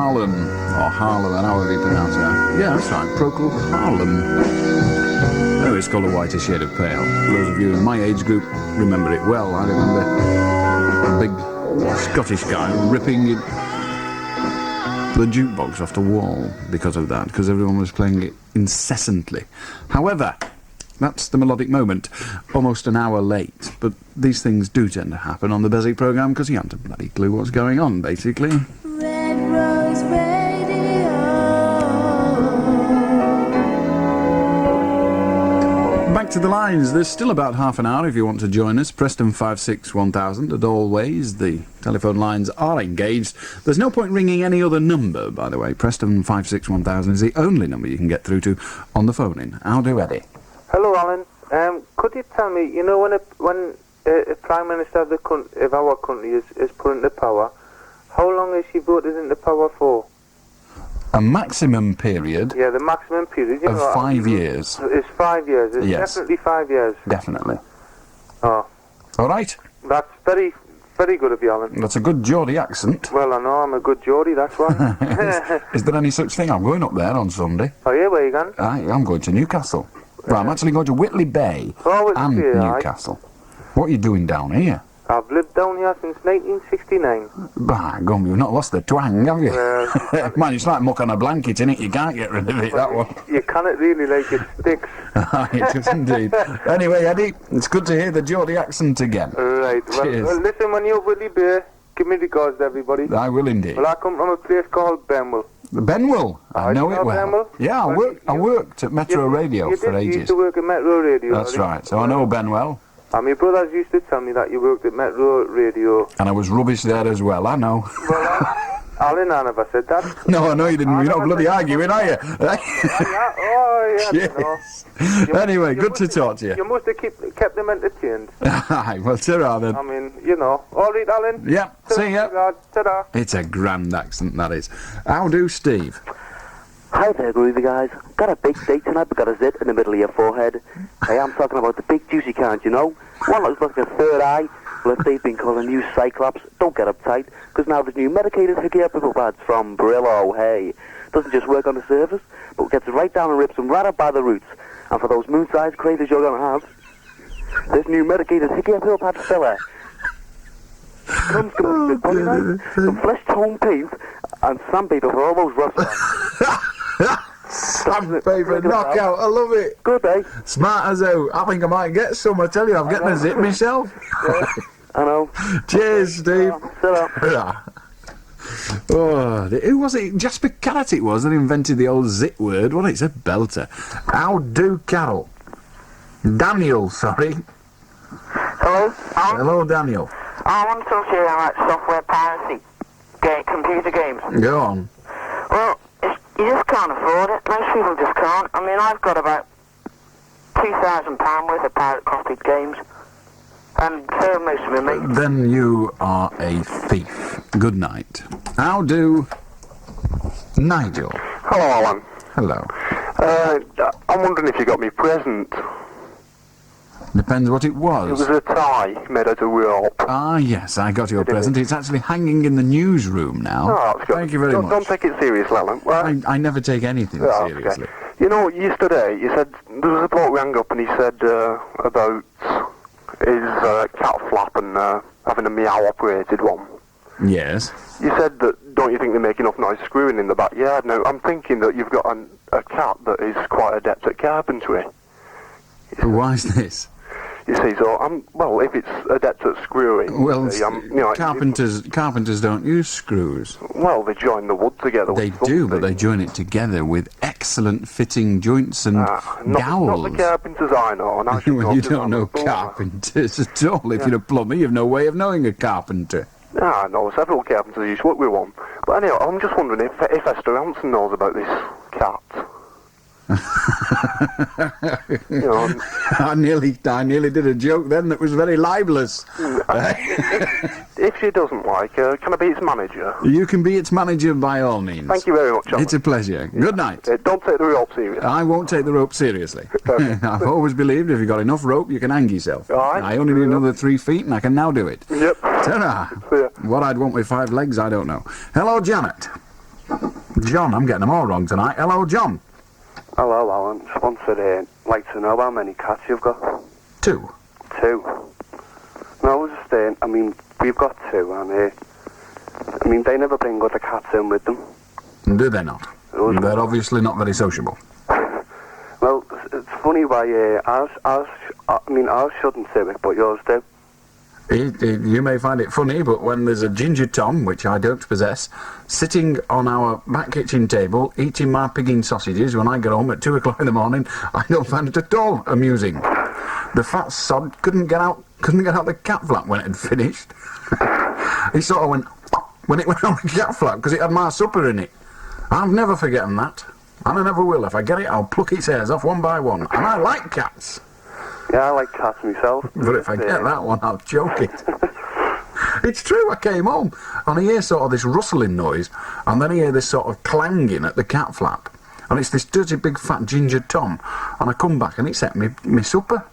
Harlem, or Harlem, however you pronounce it. Yeah, that's right, Procol Harlem. Oh, it's called A Whiter Shade of Pale. Those of you in my age group remember it well. I remember a big Scottish guy ripping the jukebox off the wall because of that, because everyone was playing it incessantly. However, that's the melodic moment, almost an hour late, but these things do tend to happen on the Beswick programme because you haven't a bloody clue what's going on, basically. Red Rose Radio. Back to the lines. There's still about half an hour if you want to join us. Preston 561,000, as always. The telephone lines are engaged. There's no point ringing any other number, by the way. Preston 561,000 is the only number you can get through to on the phone-in. How do, Eddie? Hello, Alan. Could you tell me, you know, when a Prime Minister of our country is put into power, how long is she voted into power for? A maximum period. Yeah, the maximum period. You of know, 5 years. It's 5 years. It's yes. Definitely 5 years. Definitely. Oh. All right. That's very, very good of you, Alan. That's a good Geordie accent. Well, I know I'm a good Geordie, that's why. Is there any such thing? I'm going up there on Sunday. Oh, yeah, where you going? I'm going to Newcastle. Well, I'm actually going to Whitley Bay and Newcastle. What are you doing down here? I've lived down here since 1969. By gum, you've not lost the twang, have you? Man, it's like muck on a blanket, innit? You can't get rid of it, that one. You can't really, like, it sticks. It does indeed. Anyway, Eddie, it's good to hear the Geordie accent again. Right. Well, listen, when you're Whitley Bay, give me regards to everybody. I will indeed. Well, I come from a place called Benwell. Benwell? I know it well. Benwell? Yeah, I worked at Metro Radio for ages. You used to work at Metro Radio. That's right, so I know Benwell. And my brothers used to tell me that you worked at Metro Radio. And I was rubbish there as well, I know. Well, Alan, I never said that. No, I know you didn't. You're not bloody arguing, are you? Oh, yeah, yes. Anyway, good to talk to you. You must have kept them entertained. Aye, well, ta-ra then. I mean, you know. All right, Alan. Yeah, see ya. Ta-ra. It's a grand accent, that is. How do, Steve? Hi there, groovy guys. Got a big date tonight, but got a zit in the middle of your forehead. Hey, I'm talking about the big juicy kind, you know? One looks like a third eye. Well, if they've been calling you Cyclops, don't get uptight, because now there's new medicated hickey pickle pads from Brillo, hey. Doesn't just work on the surface, but gets right down and rips them right up by the roots. And for those moon-sized cravings you're going to have, this new medicated hickey pickle pad filler comes with body light, some flesh-tone paint, and sandpaper for all those rough spots. Sandpaper knockout, I love it. Good, eh? Smart as out. I think I might get some, I tell you, I'm getting a zip myself. Yeah, I know. Cheers, Steve. Oh, who was it? Jasper Carrot it was that invented the old zit word. Well, it's a belter. How do, Carol? Daniel, sorry. Hello? Hello, Daniel. I want to talk to you about software piracy. Computer games. Go on. Well, you just can't afford it. Most people just can't. I mean, I've got about £2,000 worth of pirate-copied games. And so have most of my mates. Then you are a thief. Good night. How do, Nigel? Hello, Alan. Hello. I'm wondering if you got me a present. Depends what it It was. was a tie made out of rope. Ah, yes, I got your present. It's actually hanging in the newsroom now. Oh, that's good. Thank you very much. Don't take it seriously, Alan. Well, I never take anything oh, seriously. Okay. You know, yesterday, you said, there was a bloke rang up and he said about his cat flap and having a meow operated one. Yes. You said that, don't you think they make enough noise screwing in the backyard? Now, I'm thinking that you've got a cat that is quite adept at carpentry. Why is this? You see, so well, if it's adept at screwing, Well, you know, carpenters don't use screws. Well, they join the wood together. They do, but they join it together with excellent fitting joints and not gowls. the carpenters I know. And I should Well, you don't know carpenters at all. If you're a plumber, you've no way of knowing a carpenter. I know several carpenters who used to work with one. But anyway, I'm just wondering if Esther Hanson knows about this cat. You know, I nearly did a joke then that was very libelous. if she doesn't like her, can I be its manager? You can be its manager by all means. Thank you very much, Alan. It's a pleasure. Yeah. Good night. Don't take the rope seriously. I won't take the rope seriously. I've always believed if you've got enough rope, you can hang yourself. Right. I only need another 3 feet, and I can now do it. Yep. Ta-ra. Yeah. What I'd want with 5 legs, I don't know. Hello, Janet. John, I'm getting them all wrong tonight. Hello, John. Hello, Alan. Just wanted to like to know how many cats you've got. 2. 2. No, I was just saying, I mean, we've got 2, and I mean, they never bring other cats in with them. Do they not? They're obviously not very sociable. Well, it's funny why ours shouldn't do it, but yours do. You may find it funny, but when there's a Ginger Tom, which I don't possess, sitting on our back kitchen table, eating my pigging sausages when I get home at 2 o'clock in the morning, I don't find it at all amusing. The fat sod couldn't get out the cat flap when it had finished. He sort of went when it went on the cat flap because it had my supper in it. I'll never forget that. And I never will. If I get it, I'll pluck its hairs off one by one. And I like cats. Yeah, I like cats myself. But if I get that one, I'll choke it. It's true, I came home, and I hear sort of this rustling noise, and then I hear this sort of clanging at the cat flap. And it's this dirty big fat Ginger Tom. And I come back, and it's set me supper.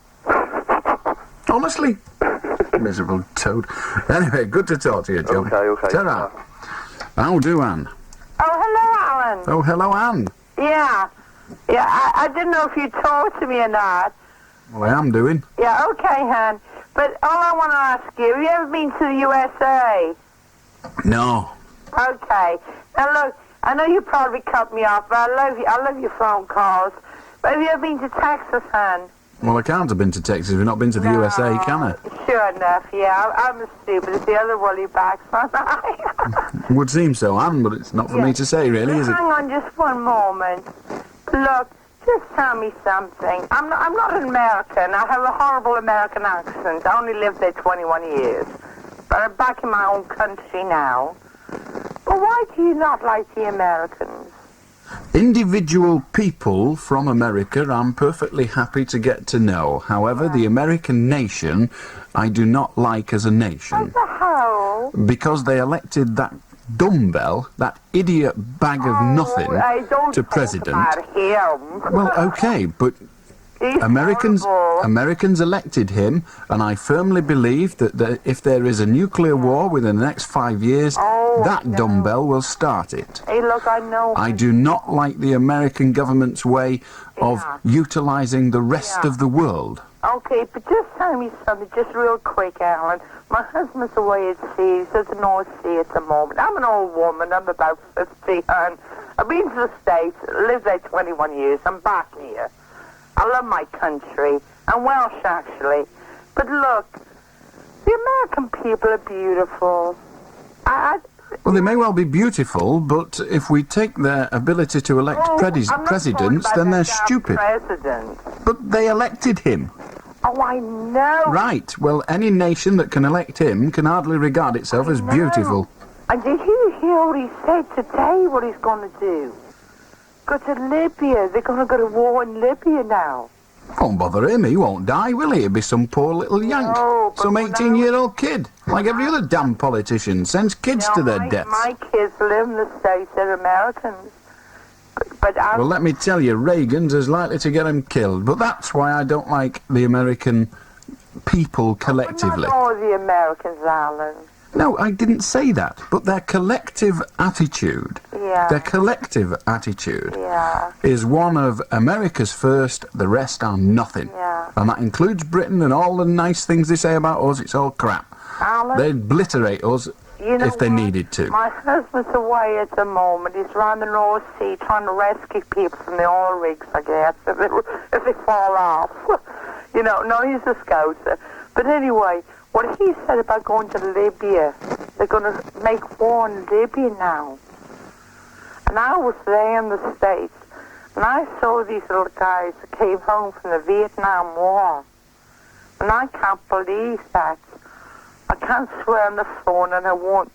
Honestly. Miserable toad. Anyway, good to talk to you, John. Okay. Ta-ra. How do, Anne? Oh, hello, Alan. Oh, hello, Anne. Yeah, I didn't know if you'd talk to me or not. Well, I am doing. Yeah, okay, hon. But all I want to ask you, have you ever been to the USA? No. Okay. Now, look, I know you probably cut me off, but I love your phone calls. But have you ever been to Texas, hon? Well, I can't have been to Texas. We've not been to the USA, can I? Sure enough, yeah. I'm as stupid as the other woolly backs, aren't I? Would seem so, Anne, but it's not for me to say, really, is it? Hang on just one moment. Look, just tell me something. I'm not an American. I have a horrible American accent. I only lived there 21 years. But I'm back in my own country now. But why do you not like the Americans? Individual people from America I'm perfectly happy to get to know. However, the American nation I do not like as a nation. What the hell? Because they elected that dumbbell, that idiot bag of nothing, to president. About him. Well, okay, but He's Americans horrible. elected him, and I firmly believe that if there is a nuclear war within the next 5 years, that dumbbell will start it. Hey, look, I know. I do not like the American government's way of utilising the rest of the world. Okay, but just tell me something, just real quick, Alan. My husband's away at sea. He's at the North Sea at the moment. I'm an old woman. I'm about 50, and I've been to the States, lived there 21 years. I'm back here. I love my country. I'm Welsh, actually. But look, the American people are beautiful. Well, they may well be beautiful, but if we take their ability to elect presidents, then they're stupid. President. But they elected him. Oh, I know. Right. Well, any nation that can elect him can hardly regard itself as beautiful. And did you hear what he said today, what he's going to do? Go to Libya. They're going to go to war in Libya now. Won't bother him. He won't die, will he? He'll be some poor little yank. No, but some 18-year-old kid. Like every other damn politician. Sends kids to their deaths. My kids live in the States. They're Americans. But well, let me tell you, Reagan's as likely to get him killed. But that's why I don't like the American people collectively. Not all the Americans, Alan. No, I didn't say that. But their collective attitude, is one of America's first, the rest are nothing. Yeah. And that includes Britain and all the nice things they say about us. It's all crap. Alan, They'd obliterate us if they needed to. My husband's away at the moment. He's around the North Sea trying to rescue people from the oil rigs, I guess, if they fall off. You know, no, he's a scouser. But anyway, what he said about going to Libya, they're going to make war in Libya now. And I was there in the States, and I saw these little guys that came home from the Vietnam War. And I can't believe that. I can't swear on the phone, and I won't.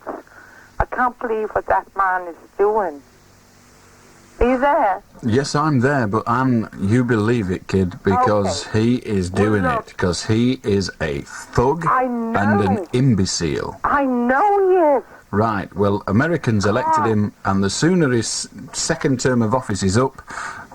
I can't believe what that man is doing. Are you there? Yes, I'm there, but Anne, you believe it, kid, because he is doing it, because he is a thug and an imbecile. I know he is. Right, well, Americans elected him, and the sooner his second term of office is up,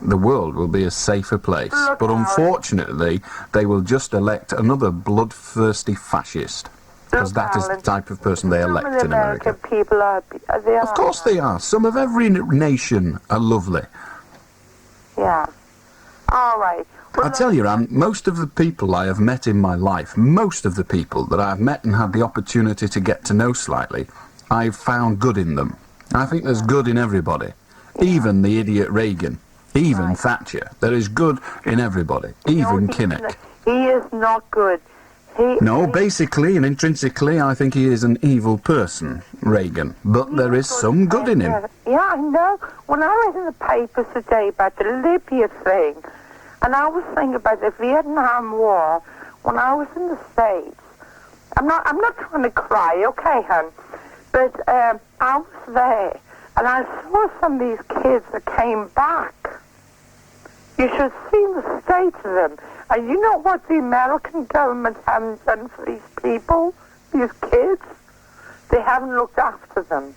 the world will be a safer place. But unfortunately, they will just elect another bloodthirsty fascist. because that is the type of person they elect Some of the in America. American people are they Of course they are. Some of every nation are lovely. Yeah. All right. Well, I tell you, Anne, most of the people I have met in my life, most of the people that I have met and had the opportunity to get to know slightly, I've found good in them. I think there's good in everybody. Even the idiot Reagan. Even Thatcher. There is good in everybody. Even Kinnock. He is not good. No, basically and intrinsically, I think he is an evil person, Reagan. But there is some good in him. Yeah, I know. When I read in the papers today about the Libya thing, and I was thinking about the Vietnam War, when I was in the States, I'm not trying to cry, okay, hon, but I was there, and I saw some of these kids that came back. You should see the state of them. And you know what the American government haven't done for these people, these kids? They haven't looked after them.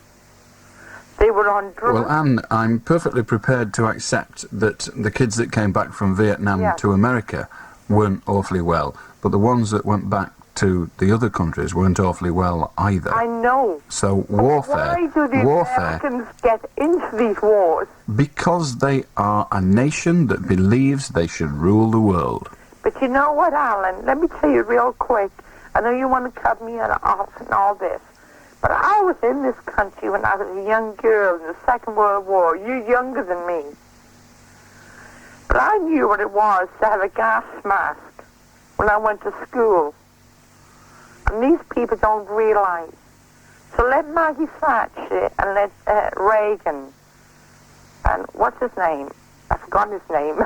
They were on drugs. Well, Anne, I'm perfectly prepared to accept that the kids that came back from Vietnam to America weren't awfully well, but the ones that went back to the other countries weren't awfully well either. I know. So warfare... Why do the Americans get into these wars? Because they are a nation that believes they should rule the world. But you know what, Alan? Let me tell you real quick. I know you want to cut me off and all this, but I was in this country when I was a young girl in the Second World War. You're younger than me. But I knew what it was to have a gas mask when I went to school. And these people don't realize. So let Maggie Thatcher and let Reagan, and what's his name? I forgot his name.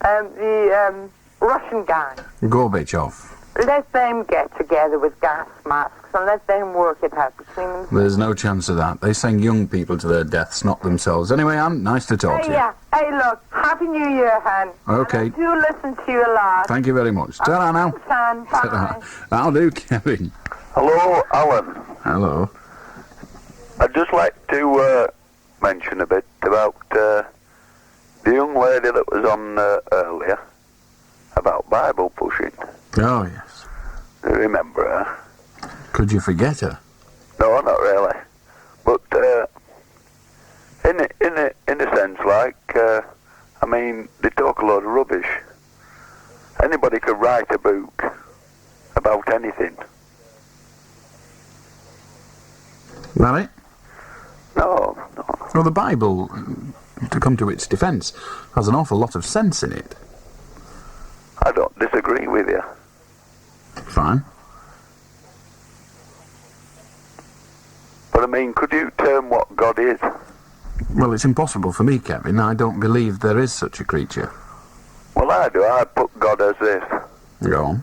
The Russian guy. Gorbachev. Let them get together with gas masks and let them work it out between themselves. There's no chance of that. They send young people to their deaths, not themselves. Anyway, Anne, nice to talk to you. Yeah. Hey, look. Happy New Year, Han. Okay. And I do listen to you a lot. Thank you very much. Ta-ra now. Thanks, Han. Bye. Ta-ra. I'll do, Kevin. Hello, Alan. Hello. I'd just like to mention a bit about the young lady that was on earlier about Bible pushing. Oh, yes. Do you remember her? Could you forget her? No, not really. But in a sense, like, I mean, they talk a lot of rubbish. Anybody could write a book about anything. Is that it? No. Well, the Bible, to come to its defence, has an awful lot of sense in it. I don't disagree with you. Fine. But I mean, could you term what God is? Well, it's impossible for me, Kevin. I don't believe there is such a creature. Well, I do. I put God as this. Go on.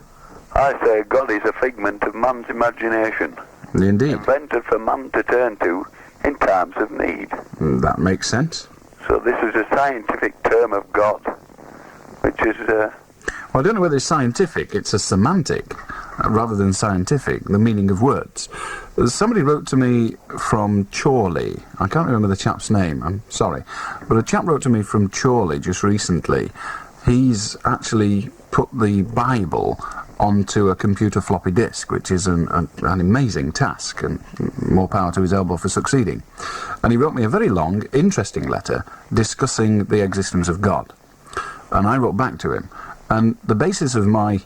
I say God is a figment of man's imagination. Indeed. Invented for man to turn to in times of need. That makes sense. So this is a scientific term of God, which is... Well, I don't know whether it's scientific. It's a semantic, rather than scientific, the meaning of words. Somebody wrote to me from Chorley. I can't remember the chap's name, I'm sorry. But a chap wrote to me from Chorley just recently. He's actually put the Bible onto a computer floppy disk, which is an amazing task, and more power to his elbow for succeeding. And he wrote me a very long, interesting letter discussing the existence of God. And I wrote back to him. And the basis of my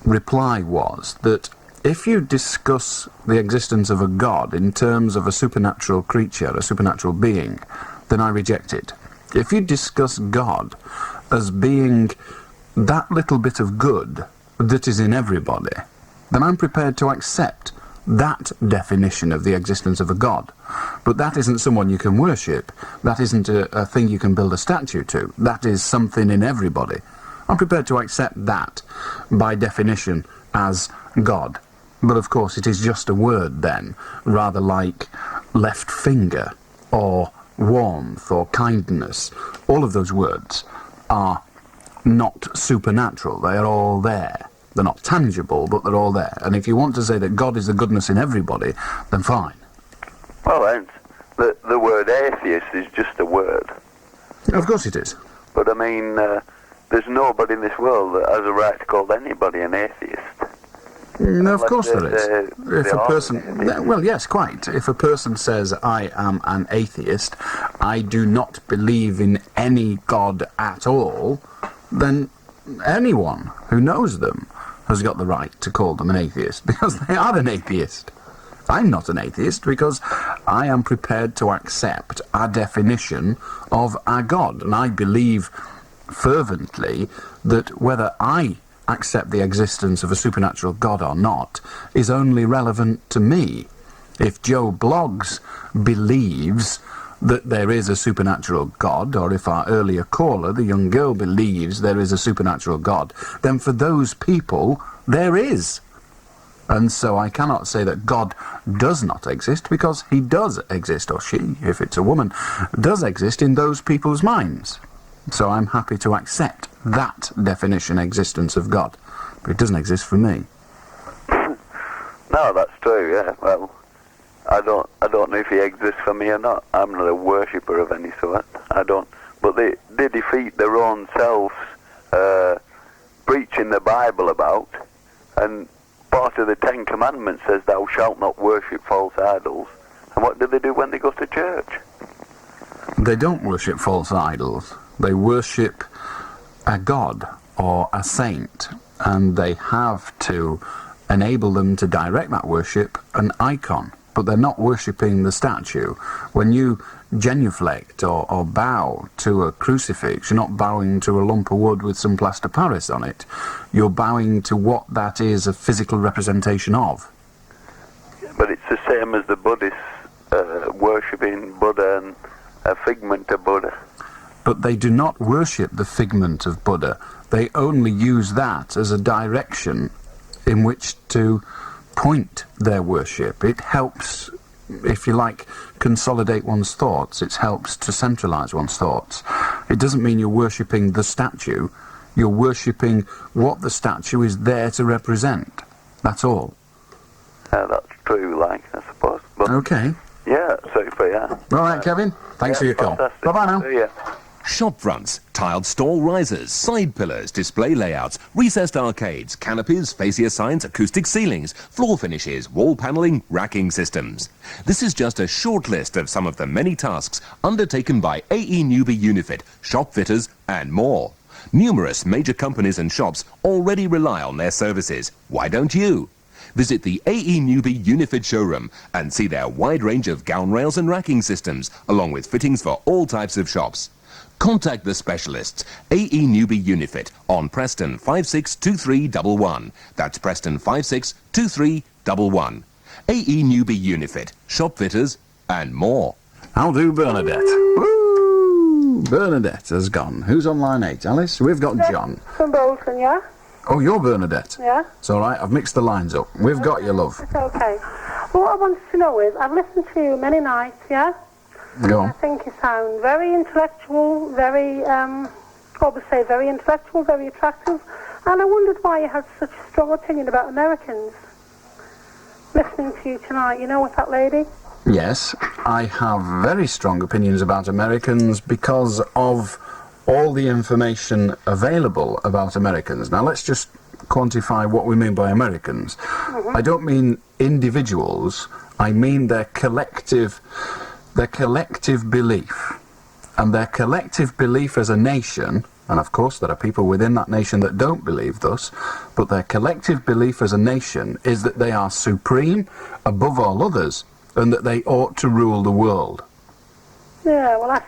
reply was that if you discuss the existence of a God in terms of a supernatural creature, a supernatural being, then I reject it. If you discuss God as being that little bit of good that is in everybody, then I'm prepared to accept that definition of the existence of a God. But that isn't someone you can worship. That isn't a thing you can build a statue to. That is something in everybody. I'm prepared to accept that, by definition, as God. But of course it is just a word then, rather like left finger, or warmth, or kindness. All of those words are not supernatural. They are all there. They're not tangible, but they're all there. And if you want to say that God is the goodness in everybody, then fine. Well, and the word atheist is just a word. Of course it is. But I mean... there's nobody in this world that has a right to call anybody an atheist. No, of course there is. If a are person, atheists. well, yes, quite. If a person says, I am an atheist, I do not believe in any God at all, then anyone who knows them has got the right to call them an atheist, because they are an atheist. I'm not an atheist because I am prepared to accept our definition of our God, and I believe fervently that whether I accept the existence of a supernatural God or not is only relevant to me. If Joe Bloggs believes that there is a supernatural God, or if our earlier caller, the young girl, believes there is a supernatural God, then for those people there is. And so I cannot say that God does not exist, because he does exist, or she, if it's a woman, does exist in those people's minds. So I'm happy to accept that definition, existence of God. But it doesn't exist for me. No, that's true, yeah. Well, I don't know if he exists for me or not. I'm not a worshipper of any sort. I don't. But they defeat their own selves, preaching the Bible about, and part of the Ten Commandments says thou shalt not worship false idols. And what do they do when they go to church? They don't worship false idols. They worship a god or a saint, and they have to enable them to direct that worship an icon. But they're not worshipping the statue. When you genuflect or bow to a crucifix, you're not bowing to a lump of wood with some plaster Paris on it. You're bowing to what that is a physical representation of. But it's the same as the Buddhists worshipping Buddha and a figment of Buddha. But they do not worship the figment of Buddha. They only use that as a direction in which to point their worship. It helps, if you like, consolidate one's thoughts. It helps to centralize one's thoughts. It doesn't mean you're worshipping the statue. You're worshipping what the statue is there to represent. That's all. That's true, like, I suppose. But Okay. yeah, super, yeah. All right, Kevin. Thanks for your call. Fantastic. Bye-bye now. See ya. Shop fronts, tiled stall risers, side pillars, display layouts, recessed arcades, canopies, fascia signs, acoustic ceilings, floor finishes, wall panelling, racking systems. This is just a short list of some of the many tasks undertaken by AE Newby Unifit, shop fitters and more. Numerous major companies and shops already rely on their services. Why don't you? Visit the AE Newby Unifit showroom and see their wide range of gown rails and racking systems, along with fittings for all types of shops. Contact the specialists, AE Newby Unifit, on Preston 562311. That's Preston 562311. AE Newby Unifit, shop fitters and more. I'll do Bernadette. Woo! Bernadette has gone. Who's on line 8, Alice? We've got John. From Bolton, yeah? Oh, you're Bernadette. Yeah? It's all right. I've mixed the lines up. We've got you, love. It's okay. Well, what I wanted to know is, I've listened to you many nights, yeah? Go I on. think you sound very intellectual, very intellectual, very attractive. And I wondered why you had such a strong opinion about Americans. Listening to you tonight, you know, with that lady? Yes, I have very strong opinions about Americans because of all the information available about Americans. Now, let's just quantify what we mean by Americans. I don't mean individuals. I mean their collective belief. And their collective belief as a nation, and of course there are people within that nation that don't believe thus, but their collective belief as a nation is that they are supreme above all others, and that they ought to rule the world. Yeah, well, I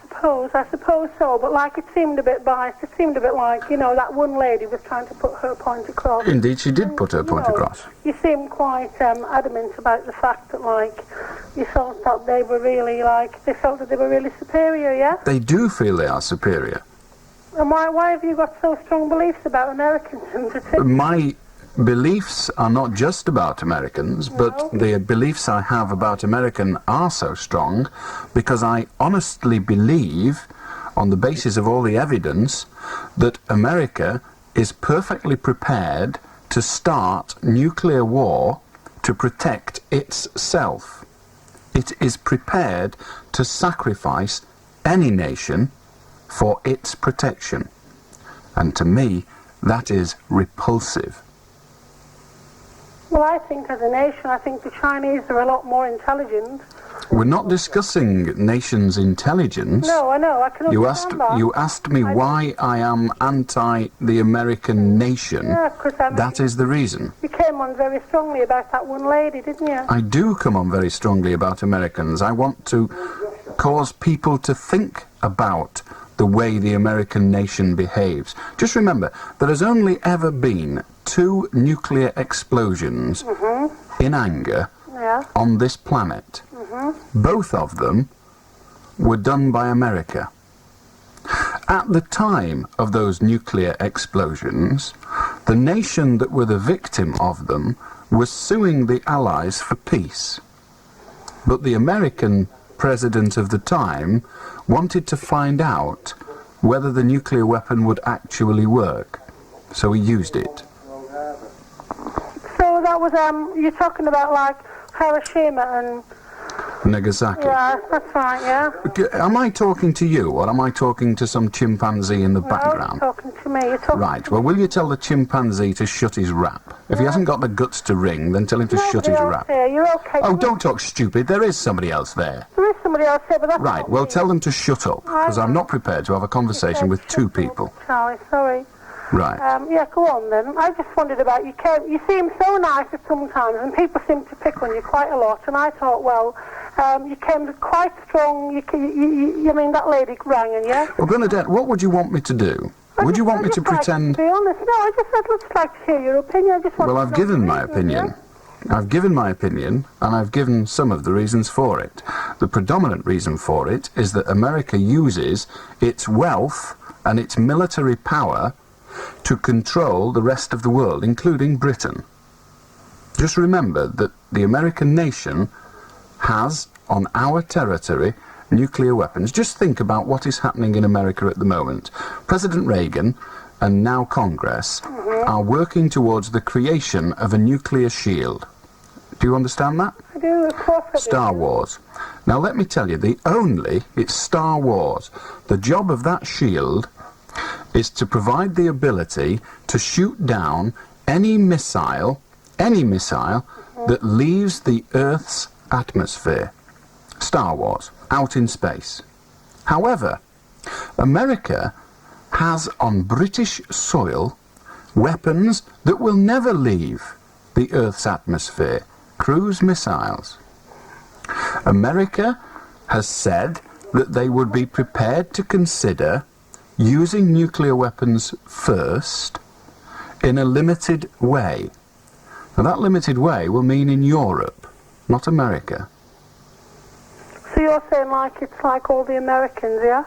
suppose so, but like it seemed a bit biased. It seemed a bit like, you know, that one lady was trying to put her point across. Indeed, she did put her point across. You seemed quite adamant about the fact that, like, you thought that they were really, like, they felt that they were really superior, yeah? They do feel they are superior. And why have you got so strong beliefs about Americans in particular? My beliefs are not just about Americans, but the beliefs I have about American are so strong because I honestly believe, on the basis of all the evidence, that America is perfectly prepared to start nuclear war to protect itself. It is prepared to sacrifice any nation for its protection. And to me, that is repulsive. Well, I think as a nation, I think the Chinese are a lot more intelligent. We're not discussing nations' intelligence. No, I know, I can understand that. You asked me why I am anti the American nation. Yeah, because that is the reason. You came on very strongly about that one lady, didn't you? I do come on very strongly about Americans. I want to cause people to think about the way the American nation behaves. Just remember, there has only ever been 2 nuclear explosions in anger on this planet. Both of them were done by America. At the time of those nuclear explosions, the nation that were the victim of them was suing the Allies for peace. But the American president of the time wanted to find out whether the nuclear weapon would actually work. So he used it. So that was, you're talking about like Hiroshima and Nagasaki. Yeah, that's right, yeah. Am I talking to you, or am I talking to some chimpanzee in the background? You're talking to me. You're talking right, well, will you tell the chimpanzee to shut his rap? If he hasn't got the guts to ring, then tell him to shut his rap. You're okay. Oh, don't talk stupid. There is somebody else there. There is somebody else there, but that's right, not well, me. tell them to shut up, because I'm not prepared to have a conversation with 2 people. Charlie, sorry. Right. Yeah, go on then. I just wondered about you. You seem so nice at sometimes, and people seem to pick on you quite a lot. And I thought, well, you came quite strong. You mean that lady rang, and yeah? Well, Bernadette, what would you want me to do? Would you want me to pretend? To be honest, no. I'd just like to hear your opinion. I just want well, I've given my opinion. Yeah? I've given my opinion, and I've given some of the reasons for it. The predominant reason for it is that America uses its wealth and its military power to control the rest of the world, including Britain. Just remember that the American nation has, on our territory, nuclear weapons. Just think about what is happening in America at the moment. President Reagan and now Congress are working towards the creation of a nuclear shield. Do you understand that? I do, of course I do. Star Wars. Now let me tell you, it's Star Wars. The job of that shield is to provide the ability to shoot down any missile that leaves the Earth's atmosphere. Star Wars, out in space. However, America has on British soil weapons that will never leave the Earth's atmosphere. Cruise missiles. America has said that they would be prepared to consider using nuclear weapons first in a limited way. Now that limited way will mean in Europe, not America. So you're saying like it's like all the Americans, yeah?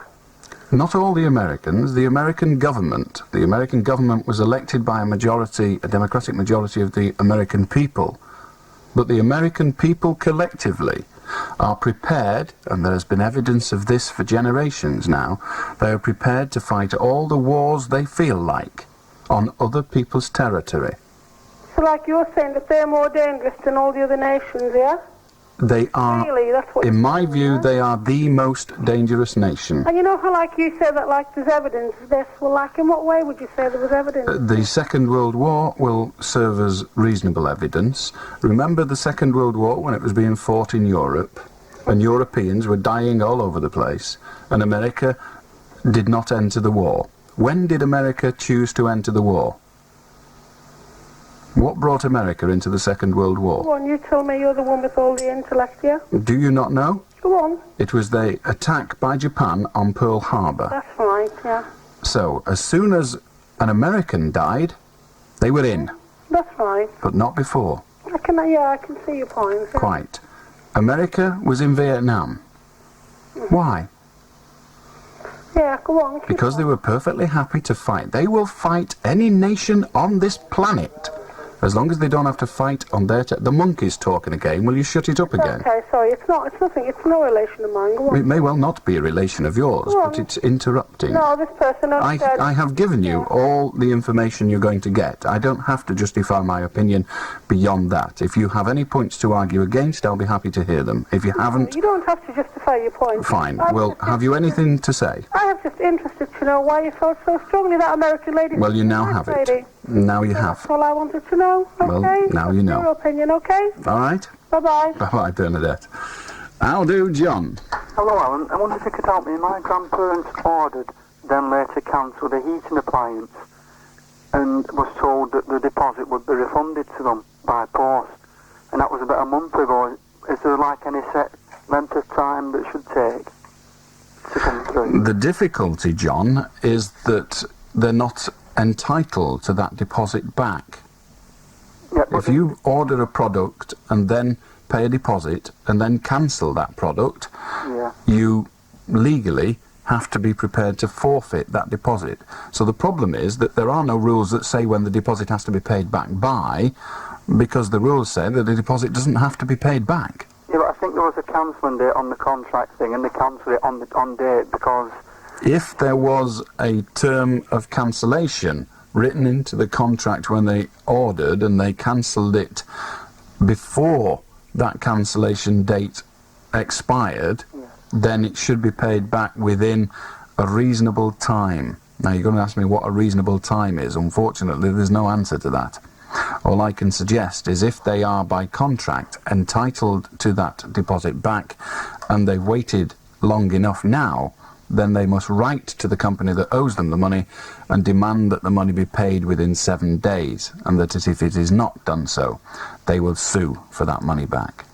Not all the Americans, the American government. The American government was elected by a democratic majority of the American people. But the American people collectively are prepared, and there has been evidence of this for generations now, they are prepared to fight all the wars they feel like on other people's territory. So like you're saying that they're more dangerous than all the other nations, yeah? They are, really? That's what in my view, they are the most dangerous nation. And you know how like you said that like there's evidence of this, well like in what way would you say there was evidence? The Second World War will serve as reasonable evidence. Remember the Second World War when it was being fought in Europe, and Europeans were dying all over the place, and America did not enter the war. When did America choose to enter the war? What brought America into the Second World War? Go on, you tell me, you're the one with all the intellect, yeah? Do you not know? Go on. It was the attack by Japan on Pearl Harbor. That's right, yeah. So, as soon as an American died, they were in. That's right. But not before. I can see your point. Yeah. Quite. America was in Vietnam. Why? Yeah, go on. Because they were perfectly happy to fight. They will fight any nation on this planet, as long as they don't have to fight on their... The monkey's talking again. Will you shut it up again? Okay, sorry. It's nothing. It's no relation of mine. Go on. It may well not be a relation of yours, but it's interrupting. No, this person... I have given you all the information you're going to get. I don't have to justify my opinion beyond that. If you have any points to argue against, I'll be happy to hear them. If you haven't... You don't have to justify your point. Fine. Well, have you anything to say? I have just interested to know why you felt so strongly that American lady. Well, you now have it. Lady. Now you have. That's all I wanted to know. Okay. Well, now you know. Your opinion, okay? All right. Bye-bye. Bye-bye, Bernadette. How do, John? Hello, Alan. I wonder if you could help me. My grandparents ordered, then later cancelled a heating appliance and was told that the deposit would be refunded to them by post. And that was about a month ago. Is there like any set length of time that should take to come through? The difficulty, John, is that they're not entitled to that deposit back. Yeah, If you order a product and then pay a deposit and then cancel that product, yeah. you legally have to be prepared to forfeit that deposit. So the problem is that there are no rules that say when the deposit has to be paid back by, because the rules say that the deposit doesn't have to be paid back. Yeah, but I think there was a cancelling date on the contract thing, and they cancelled it on date because... If there was a term of cancellation written into the contract when they ordered and they cancelled it before that cancellation date expired, then it should be paid back within a reasonable time. Now, you're going to ask me what a reasonable time is. Unfortunately, there's no answer to that. All I can suggest is if they are by contract entitled to that deposit back and they've waited long enough now, then they must write to the company that owes them the money and demand that the money be paid within 7 days, and that if it is not done so, they will sue for that money back.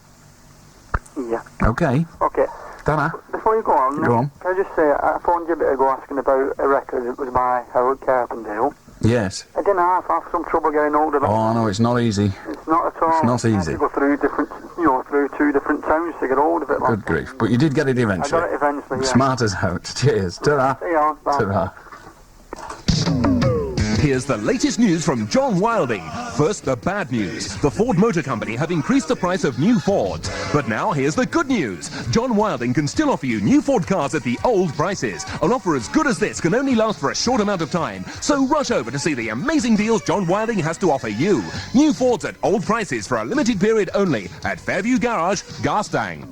Yeah. Okay. Okay. Ta-ra. Before you go on, Go on. can I just say, I phoned you a bit ago asking about a record. It was by Howard Carpendale. Yes. I didn't have some trouble getting hold of it. Oh, no, it's not easy. It's not at all. It's not I had easy. to go through through 2 different towns to get hold of it. Like Good grief. But you did get it I eventually. got it eventually, yeah. Smart as out. Cheers. Ta-ra. See ya. Bye. Ta-ra. Here's the latest news from John Wilding. First, the bad news. The Ford Motor Company have increased the price of new Fords. But now here's the good news. John Wilding can still offer you new Ford cars at the old prices. An offer as good as this can only last for a short amount of time. So rush over to see the amazing deals John Wilding has to offer you. New Fords at old prices for a limited period only at Fairview Garage, Garstang.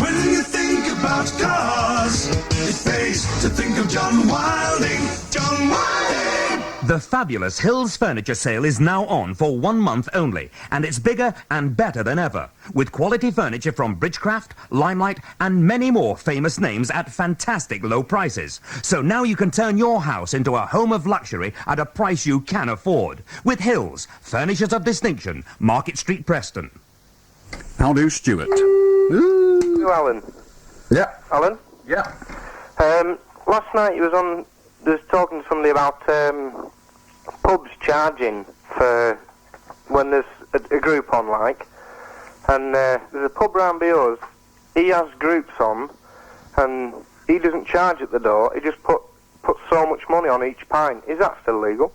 When you think about cars, it pays to think of John Wilding. John Wilding! The fabulous Hills Furniture Sale is now on for 1 month only, and it's bigger and better than ever, with quality furniture from Bridgecraft, Limelight, and many more famous names at fantastic low prices. So now you can turn your house into a home of luxury at a price you can afford. With Hills, Furnitures of Distinction, Market Street, Preston. How do, Stuart? You, Alan. Yeah. Alan? Yeah. Last night you was talking to somebody about pubs charging for when there's a group on, like, and there's a pub round by us. He has groups on, and he doesn't charge at the door. He just puts so much money on each pint. Is that still legal?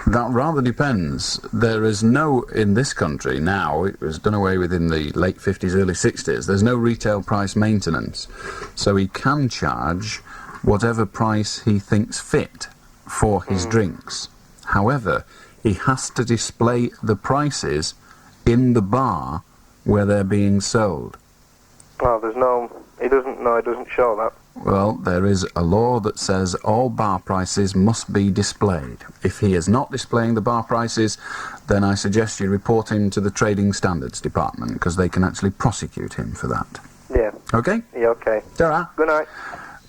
That rather depends. There is no, in this country now, it was done away with in the late 50s, early 60s, there's no retail price maintenance. So he can charge whatever price he thinks fit for his drinks. However, he has to display the prices in the bar where they're being sold. Well, he doesn't show that. Well, there is a law that says all bar prices must be displayed. If he is not displaying the bar prices, then I suggest you report him to the Trading Standards Department, because they can actually prosecute him for that. Yeah. Okay? Yeah, okay. Ta-ra. Good night.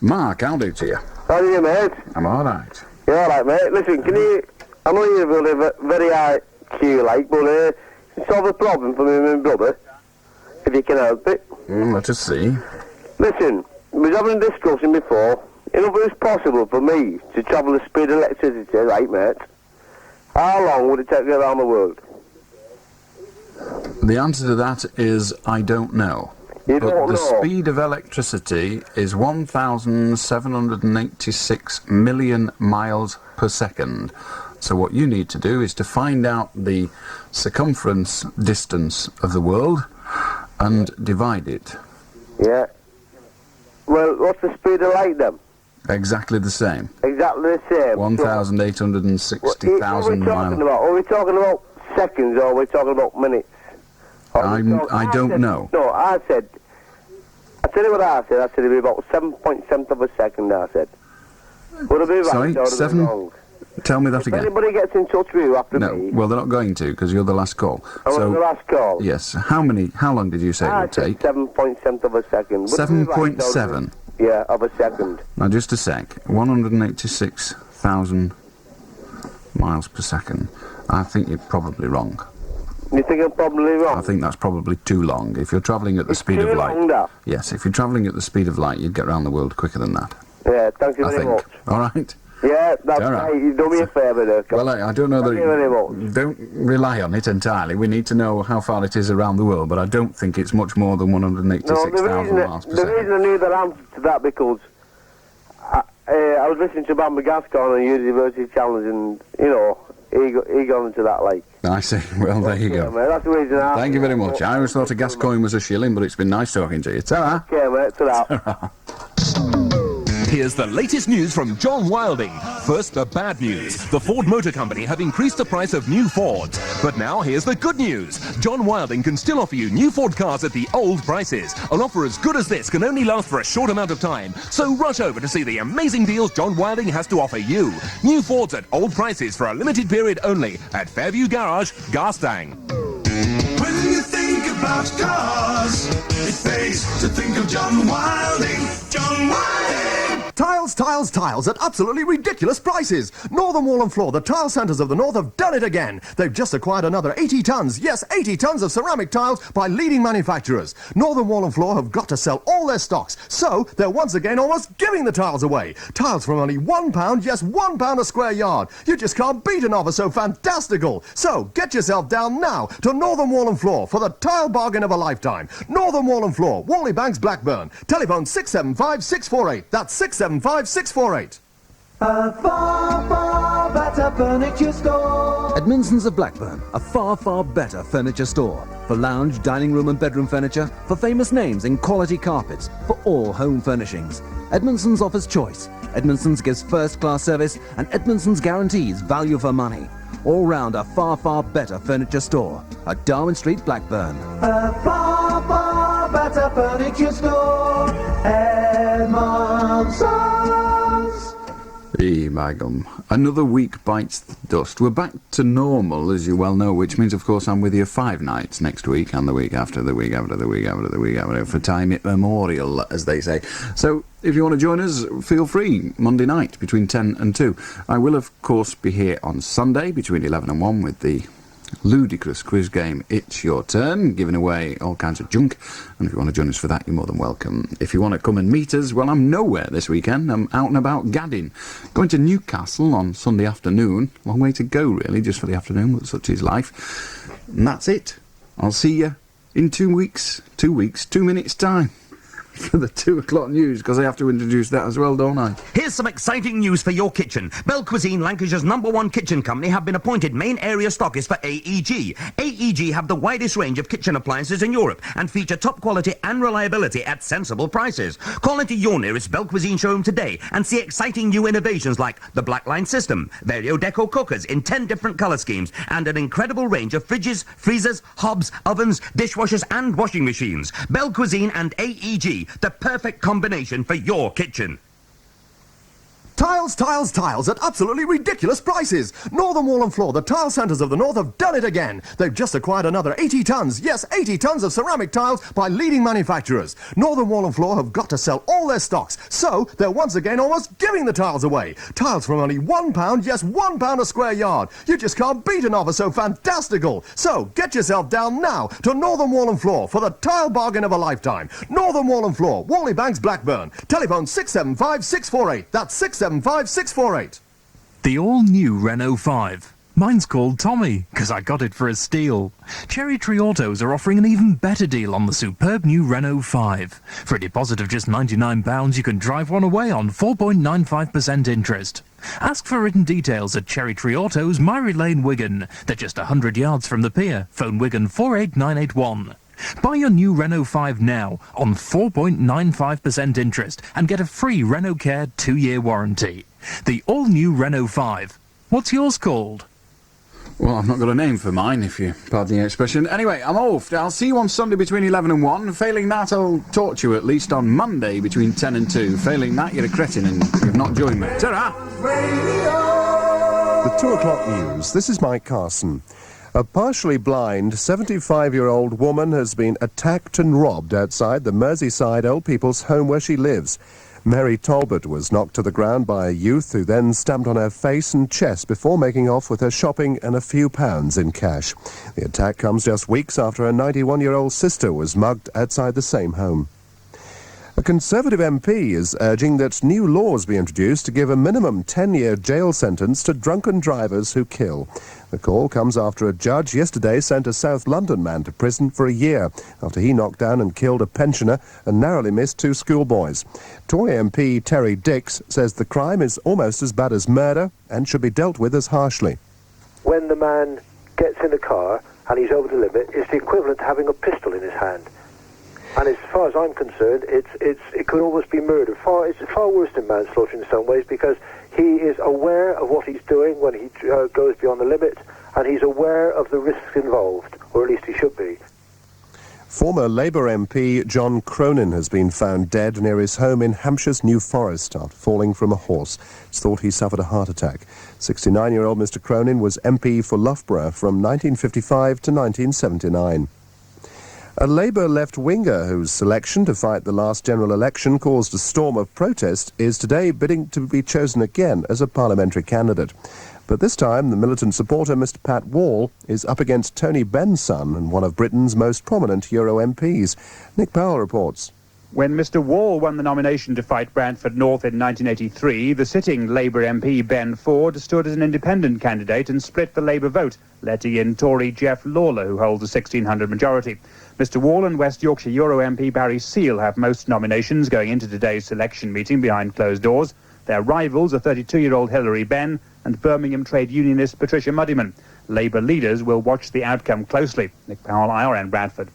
Mark, I'll do to you. How are you, mate? I'm all right. You're all right, mate. Listen, I know you've got a very high Q, like, but it's solve a problem for me and my brother, if you can help it. Let us see. Listen, we was having a discussion before. If it was possible for me to travel the speed of electricity, right, mate, how long would it take to get around the world? The answer to that is I don't know. You but don't the know? speed of electricity is 1,786 million miles per second. So what you need to do is to find out the circumference distance of the world and divide it. Yeah. Well, what's the speed of light then? Exactly the same. Exactly the same. 1,860,000 miles. Are we talking about seconds or are we talking about minutes? I don't know. No, I tell you what I said. I said it'd be about 7.7 of a second, I said. Would it be right? Sorry, or would it be 7. wrong? Tell me that If again. anybody gets in touch with you after No, me, well, they're not going to, because you're the last call. I'm the last call. Yes. How long did you say it would take? 7.7 of a second. Would it be right, or would it- 7.7. Yeah, of a second. Now, just a sec. 186,000 miles per second. I think you're probably wrong. You think I'm probably wrong? I think that's probably too long. If you're travelling at the speed too of light... long, that? Yes, if you're travelling at the speed of light, you'd get around the world quicker than that. Yeah, thank you I very think. much. All right? Yeah, that's All right. right. You've done me a favour there. Well, I don't know Thank you very much. Don't rely on it entirely. We need to know how far it is around the world, but I don't think it's much more than 186,000 miles per the second. reason I knew that answer to that because I was listening to Bam McGascon on University Challenge and, he got into that like. I see. Well, there you go. Mate, that's the reason I... Thank you very much. I always thought a Gascoigne was a shilling, but it's been nice talking to you. Ta-ra. Okay, mate, ta-ra. Here's the latest news from John Wilding. First, the bad news. The Ford Motor Company have increased the price of new Fords. But now here's the good news. John Wilding can still offer you new Ford cars at the old prices. An offer as good as this can only last for a short amount of time. So rush over to see the amazing deals John Wilding has to offer you. New Fords at old prices for a limited period only at Fairview Garage, Garstang. When you think about cars, it pays to think of John Wilding. John Wilding! Tiles, tiles, tiles at absolutely ridiculous prices. Northern Wall and Floor, the tile centres of the north have done it again. They've just acquired another 80 tonnes, yes, 80 tonnes of ceramic tiles by leading manufacturers. Northern Wall and Floor have got to sell all their stocks, so they're once again almost giving the tiles away. Tiles from only £1, yes, £1 a square yard. You just can't beat an offer so fantastical. So get yourself down now to Northern Wall and Floor for the tile bargain of a lifetime. Northern Wall and Floor, Wally Banks, Blackburn. Telephone 675 648. That's 675 648. A far, far better furniture store. Edmondson's of Blackburn, a far, far better furniture store. For lounge, dining room and bedroom furniture, for famous names in quality carpets, for all home furnishings. Edmondson's offers choice. Edmondson's gives first-class service, and Edmondson's guarantees value for money. All round a far, far better furniture store at Darwin Street, Blackburn. A far, far better furniture store. Edmondson's. Hey, my gum. Another week bites the dust. We're back to normal, as you well know, which means, of course, I'm with you 5 nights next week and the week after, the week after, the week after, the week after, for time immemorial, as they say. So, if you want to join us, feel free, Monday night, between 10 and 2. I will, of course, be here on Sunday, between 11 and 1, with the ludicrous quiz game It's Your Turn, giving away all kinds of junk, and if you want to join us for that, you're more than welcome. If you want to come and meet us, well, I'm nowhere this weekend. I'm out and about gadding, going to Newcastle on Sunday afternoon. Long way to go, really, just for the afternoon, but such is life. And that's it. I'll see you in 2 weeks, 2 minutes time for the 2 o'clock news, because I have to introduce that as well, don't I? Here's some exciting news for your kitchen. Bell Cuisine, Lancashire's #1 kitchen company, have been appointed main area stockist for AEG. AEG have the widest range of kitchen appliances in Europe and feature top quality and reliability at sensible prices. Call into your nearest Bell Cuisine showroom today and see exciting new innovations like the Blackline system, Vario Deco cookers in 10 different colour schemes, and an incredible range of fridges, freezers, hobs, ovens, dishwashers and washing machines. Bell Cuisine and AEG, the perfect combination for your kitchen. Tiles, tiles, tiles at absolutely ridiculous prices. Northern Wall and Floor, the tile centres of the north have done it again. They've just acquired another 80 tonnes, yes, 80 tonnes of ceramic tiles by leading manufacturers. Northern Wall and Floor have got to sell all their stocks, so they're once again almost giving the tiles away. Tiles from only £1, yes, £1 a square yard. You just can't beat an offer so fantastical. So get yourself down now to Northern Wall and Floor for the tile bargain of a lifetime. Northern Wall and Floor, Wally Banks, Blackburn. Telephone 675 648. That's 675 648. The all-new Renault 5. Mine's called Tommy, because I got it for a steal. Cherry Tree Autos are offering an even better deal on the superb new Renault 5. For a deposit of just £99, you can drive one away on 4.95% interest. Ask for written details at Cherry Tree Autos, Myrie Lane, Wigan. They're just 100 yards from the pier. Phone Wigan 48981. Buy your new Renault 5 now on 4.95% interest and get a free Renault Care 2-year warranty. The all-new Renault 5. What's yours called? Well, I've not got a name for mine, if you pardon the expression. Anyway, I'm off. I'll see you on Sunday between 11 and 1. Failing that, I'll talk to you at least on Monday between 10 and 2. Failing that, you're a cretin and you've not joined me. Ta-ra! The 2 o'clock news. This is Mike Carson. A partially blind 75-year-old woman has been attacked and robbed outside the Merseyside Old People's Home where she lives. Mary Talbot was knocked to the ground by a youth who then stamped on her face and chest before making off with her shopping and a few pounds in cash. The attack comes just weeks after her 91-year-old sister was mugged outside the same home. A Conservative MP is urging that new laws be introduced to give a minimum 10-year jail sentence to drunken drivers who kill. The call comes after a judge yesterday sent a South London man to prison for a year after he knocked down and killed a pensioner and narrowly missed 2 schoolboys. Tory MP Terry Dix says the crime is almost as bad as murder and should be dealt with as harshly. When the man gets in the car and he's over the limit, it's the equivalent to having a pistol in his hand. And as far as I'm concerned, it could almost be murder. It's far worse than manslaughter in some ways because he is aware of what he's doing when he goes beyond the limit, and he's aware of the risks involved, or at least he should be. Former Labour MP John Cronin has been found dead near his home in Hampshire's New Forest after falling from a horse. It's thought he suffered a heart attack. 69-year-old Mr Cronin was MP for Loughborough from 1955 to 1979. A Labour left-winger whose selection to fight the last general election caused a storm of protest is today bidding to be chosen again as a parliamentary candidate. But this time, the militant supporter, Mr Pat Wall, is up against Tony Benn's son and one of Britain's most prominent Euro MPs. Nick Powell reports. When Mr Wall won the nomination to fight Brantford North in 1983, the sitting Labour MP Ben Ford stood as an independent candidate and split the Labour vote, letting in Tory Geoff Lawler, who holds a 1,600 majority. Mr Wall and West Yorkshire Euro MP Barry Seal have most nominations going into today's selection meeting behind closed doors. Their rivals are 32-year-old Hilary Benn and Birmingham trade unionist Patricia Muddyman. Labour leaders will watch the outcome closely. Nick Powell, IRN Bradford.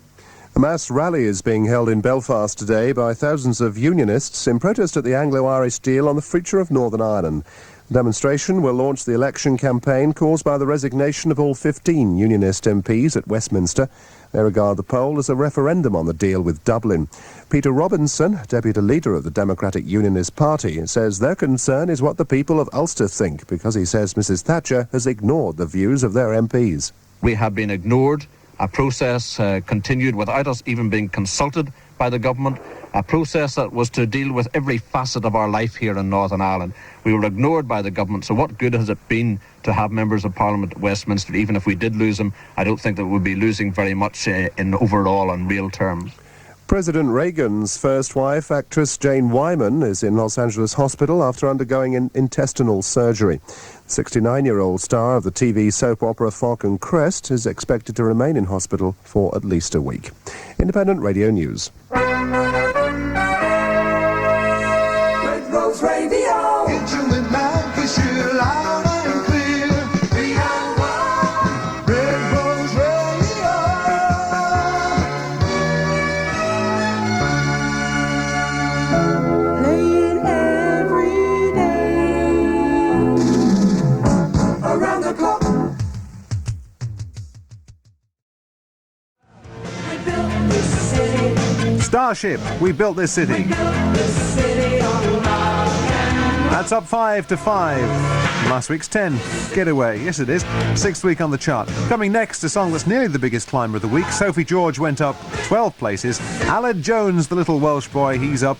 A mass rally is being held in Belfast today by thousands of unionists in protest at the Anglo-Irish deal on the future of Northern Ireland. The demonstration will launch the election campaign caused by the resignation of all 15 unionist MPs at Westminster. They regard the poll as a referendum on the deal with Dublin. Peter Robinson, deputy leader of the Democratic Unionist Party, says their concern is what the people of Ulster think, because he says Mrs Thatcher has ignored the views of their MPs. We have been ignored. A process continued without us even being consulted by the government, a process that was to deal with every facet of our life here in Northern Ireland. We were ignored by the government, so what good has it been to have members of Parliament at Westminster? Even if we did lose them, I don't think that we'd be losing very much in overall and real terms. President Reagan's first wife, actress Jane Wyman, is in Los Angeles hospital after undergoing an intestinal surgery. The 69-year-old star of the TV soap opera Falcon Crest is expected to remain in hospital for at least a week. Independent Radio News. Red Rose Radio. Hit you with mad, 'cause you're loud and clear. Red Rose Radio. Playing every day. Around the clock. We built this city. Starship, we built this city. That's up 5 to 5. Last week's 10. Getaway. Yes, it is. 6th week on the chart. Coming next, a song that's nearly the biggest climber of the week. Sophie George went up 12 places. Aled Jones, the little Welsh boy, he's up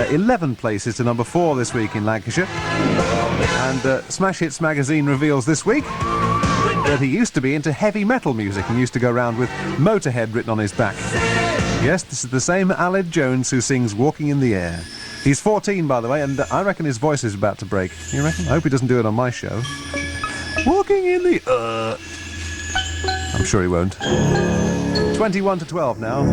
11 places to number 4 this week in Lancashire. And Smash Hits magazine reveals this week that he used to be into heavy metal music and used to go around with Motorhead written on his back. Yes, this is the same Aled Jones who sings Walking in the Air. He's 14, by the way, and I reckon his voice is about to break. You reckon? I hope he doesn't do it on my show. Walking in the... I'm sure he won't. 21 to 12 now.